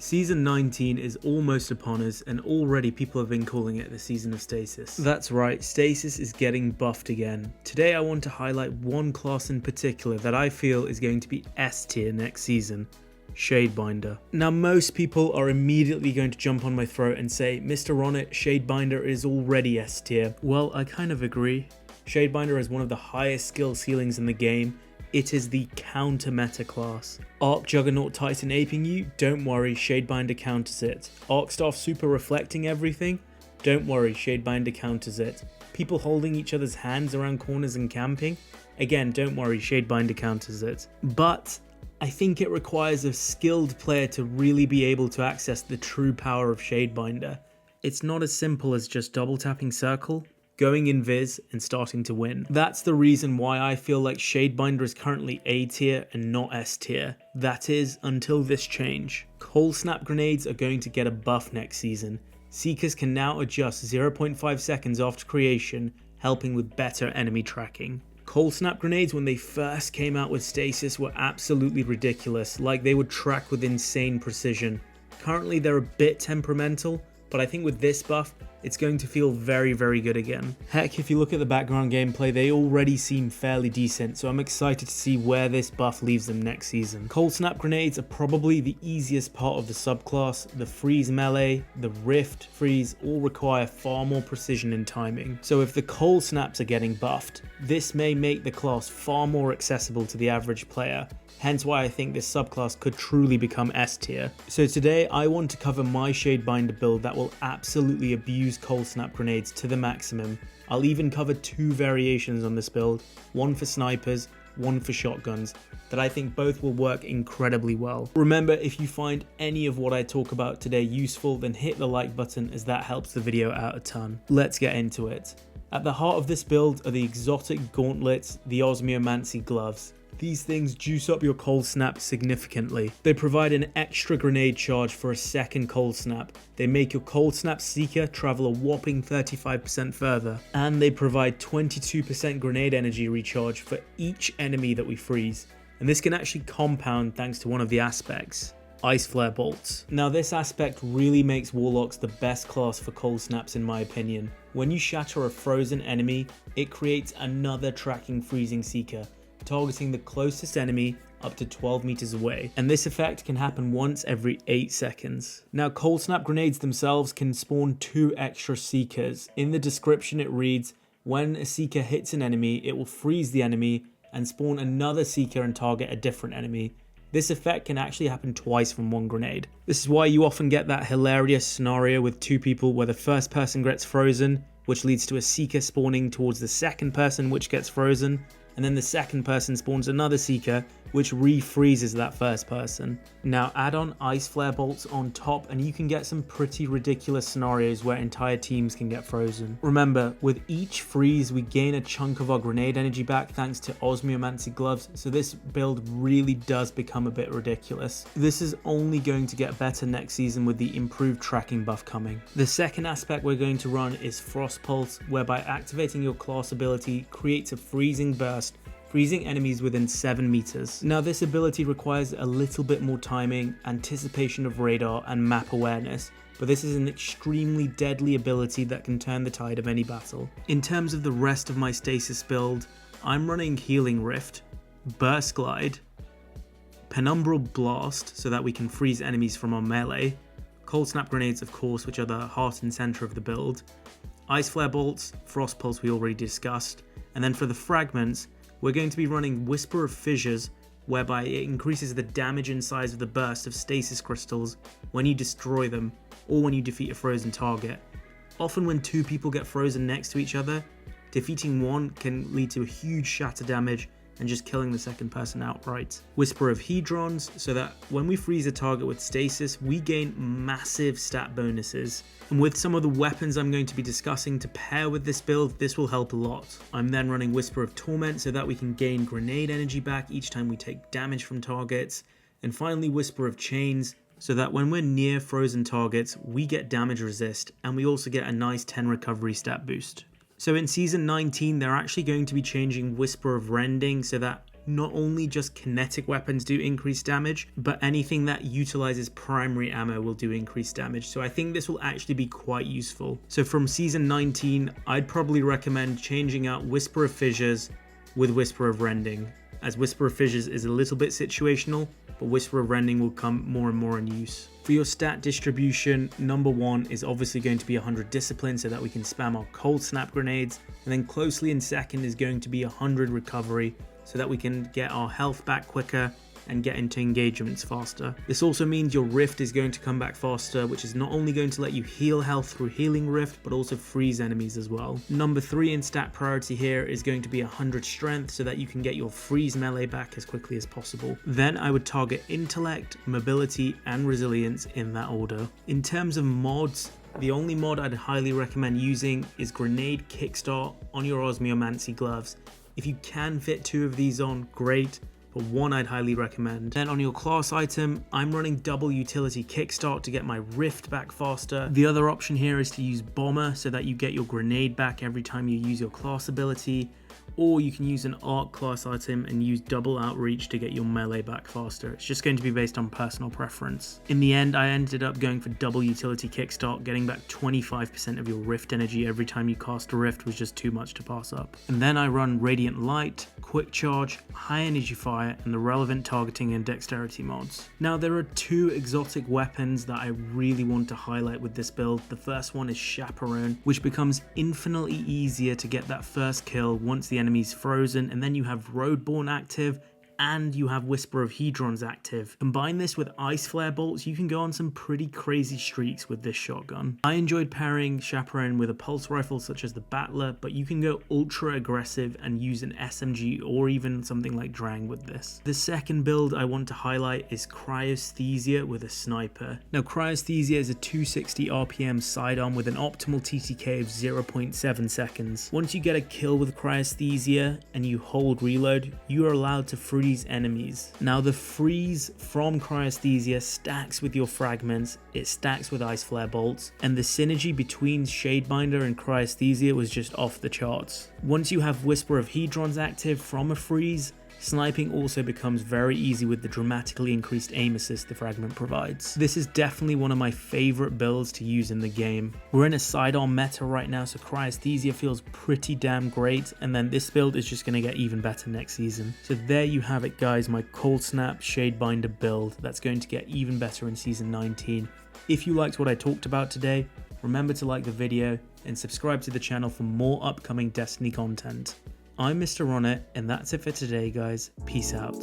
Season 19 is almost upon us, and already people have been calling it the Season of Stasis. That's right, Stasis is getting buffed again. Today I want to highlight one class in particular that I feel is going to be S tier next season. Shadebinder. Now most people are immediately going to jump on my throat and say, Mr. Ronnet, Shadebinder is already S tier. Well, I kind of agree. Shadebinder is one of the highest skill ceilings in the game. It is the counter meta class. Arc Juggernaut Titan aping you? Don't worry, Shadebinder counters it. Arc Staff super reflecting everything? Don't worry, Shadebinder counters it. People holding each other's hands around corners and camping? Again, don't worry, Shadebinder counters it. But I think it requires a skilled player to really be able to access the true power of Shadebinder. It's not as simple as just double tapping circle, going invis, and starting to win. That's the reason why I feel like Shadebinder is currently A tier and not S tier. That is, until this change. Coldsnap grenades are going to get a buff next season. Seekers can now adjust 0.5 seconds after creation, helping with better enemy tracking. Coldsnap grenades, when they first came out with Stasis, were absolutely ridiculous, like they would track with insane precision. Currently they're a bit temperamental, but I think with this buff, it's going to feel very, very good again. Heck, if you look at the background gameplay, they already seem fairly decent, so I'm excited to see where this buff leaves them next season. Coldsnap grenades are probably the easiest part of the subclass. The freeze melee, the rift freeze all require far more precision and timing. So if the Coldsnaps are getting buffed, this may make the class far more accessible to the average player. Hence why I think this subclass could truly become S tier. So today I want to cover my Shadebinder build that will absolutely abuse Coldsnap grenades to the maximum. I'll even cover two variations on this build, one for snipers, one for shotguns, that I think both will work incredibly well. Remember, if you find any of what I talk about today useful, then hit the like button as that helps the video out a ton. Let's get into it. At the heart of this build are the exotic gauntlets, the osmiomancy gloves. These things juice up your Coldsnap significantly. They provide an extra grenade charge for a second Coldsnap. They make your Coldsnap Seeker travel a whopping 35% further. And they provide 22% grenade energy recharge for each enemy that we freeze. And this can actually compound thanks to one of the aspects, Ice Flare Bolts. Now this aspect really makes Warlocks the best class for Coldsnaps in my opinion. When you shatter a frozen enemy, it creates another tracking freezing Seeker, targeting the closest enemy up to 12 meters away, and this effect can happen once every 8 seconds. Now Coldsnap grenades themselves can spawn 2 extra Seekers. In the description it reads, when a Seeker hits an enemy, it will freeze the enemy and spawn another Seeker and target a different enemy. This effect can actually happen twice from one grenade. This is why you often get that hilarious scenario with 2 people where the first person gets frozen, which leads to a Seeker spawning towards the second person which gets frozen, and then the second person spawns another Seeker, which refreezes that first person. Now add on Ice Flare Bolts on top and you can get some pretty ridiculous scenarios where entire teams can get frozen. Remember, with each freeze we gain a chunk of our grenade energy back thanks to osmiomancy gloves, so this build really does become a bit ridiculous. This is only going to get better next season with the improved tracking buff coming. The second aspect we're going to run is Frost Pulse, whereby activating your class ability creates a freezing burst, freezing enemies within 7 meters. Now this ability requires a little bit more timing, anticipation of radar, and map awareness, but this is an extremely deadly ability that can turn the tide of any battle. In terms of the rest of my Stasis build, I'm running Healing Rift, Burst Glide, Penumbral Blast so that we can freeze enemies from our melee, Coldsnap grenades of course, which are the heart and center of the build, Ice Flare Bolts, Frost Pulse we already discussed, and then for the fragments, we're going to be running Whisper of Fissures, whereby it increases the damage and size of the burst of stasis crystals when you destroy them or when you defeat a frozen target. Often when 2 people get frozen next to each other, defeating one can lead to a huge shatter damage and just killing the second person outright. Whisper of Hedrons, so that when we freeze a target with stasis, we gain massive stat bonuses. And with some of the weapons I'm going to be discussing to pair with this build, this will help a lot. I'm then running Whisper of Torment so that we can gain grenade energy back each time we take damage from targets. And finally Whisper of Chains, so that when we're near frozen targets, we get damage resist, and we also get a nice 10 recovery stat boost. So in Season 19, they're actually going to be changing Whisper of Rending so that not only just kinetic weapons do increased damage, but anything that utilizes primary ammo will do increased damage. So I think this will actually be quite useful. So from season 19, I'd probably recommend changing out Whisper of Fissures with Whisper of Rending, as Whisper of Fissures is a little bit situational, but Whisper of Rending will come more and more in use. For your stat distribution, number 1 is obviously going to be 100 discipline so that we can spam our Coldsnap grenades, and then closely in second is going to be 100 recovery so that we can get our health back quicker and get into engagements faster. This also means your Rift is going to come back faster, which is not only going to let you heal health through healing Rift, but also freeze enemies as well. Number 3 in stat priority here is going to be 100 strength so that you can get your freeze melee back as quickly as possible. Then I would target intellect, mobility, and resilience in that order. In terms of mods, the only mod I'd highly recommend using is Grenade Kickstart on your osmiomancy gloves. If you can fit 2 of these on, great, but 1 I'd highly recommend. Then on your class item, I'm running double utility kickstart to get my Rift back faster. The other option here is to use Bomber so that you get your grenade back every time you use your class ability, or you can use an arc class item and use double outreach to get your melee back faster. It's just going to be based on personal preference. In the end, I ended up going for double utility kickstart, getting back 25% of your Rift energy every time you cast a Rift was just too much to pass up. And then I run Radiant Light, Quick Charge, High Energy Fire, and the relevant targeting and dexterity mods. Now there are 2 exotic weapons that I really want to highlight with this build. The first one is Chaperone, which becomes infinitely easier to get that first kill once the enemy's frozen, and then you have Roadborne active and you have Whisper of Hedrons active. Combine this with Ice Flare bolts, you can go on some pretty crazy streaks with this shotgun. I enjoyed pairing Chaperone with a pulse rifle such as the Battler, but you can go ultra aggressive and use an SMG or even something like Drang with this. The second build I want to highlight is Cryosthesia with a sniper. Now Cryosthesia is a 260 RPM sidearm with an optimal TTK of 0.7 seconds. Once you get a kill with Cryosthesia and you hold reload, you are allowed to freeze enemies. Now the freeze from Cryosthesia stacks with your fragments, it stacks with Ice Flare bolts, and the synergy between Shadebinder and Cryosthesia was just off the charts. Once you have Whisper of Hedrons active from a freeze, sniping also becomes very easy with the dramatically increased aim assist the fragment provides. This is definitely one of my favorite builds to use in the game. We're in a sidearm meta right now, so Cryosthesia feels pretty damn great, and then this build is just going to get even better next season. So there you have it guys, my Coldsnap Shadebinder build that's going to get even better in season 19. If you liked what I talked about today, remember to like the video and subscribe to the channel for more upcoming Destiny content. I'm Mr. Ronnet, and that's it for today guys. Peace out.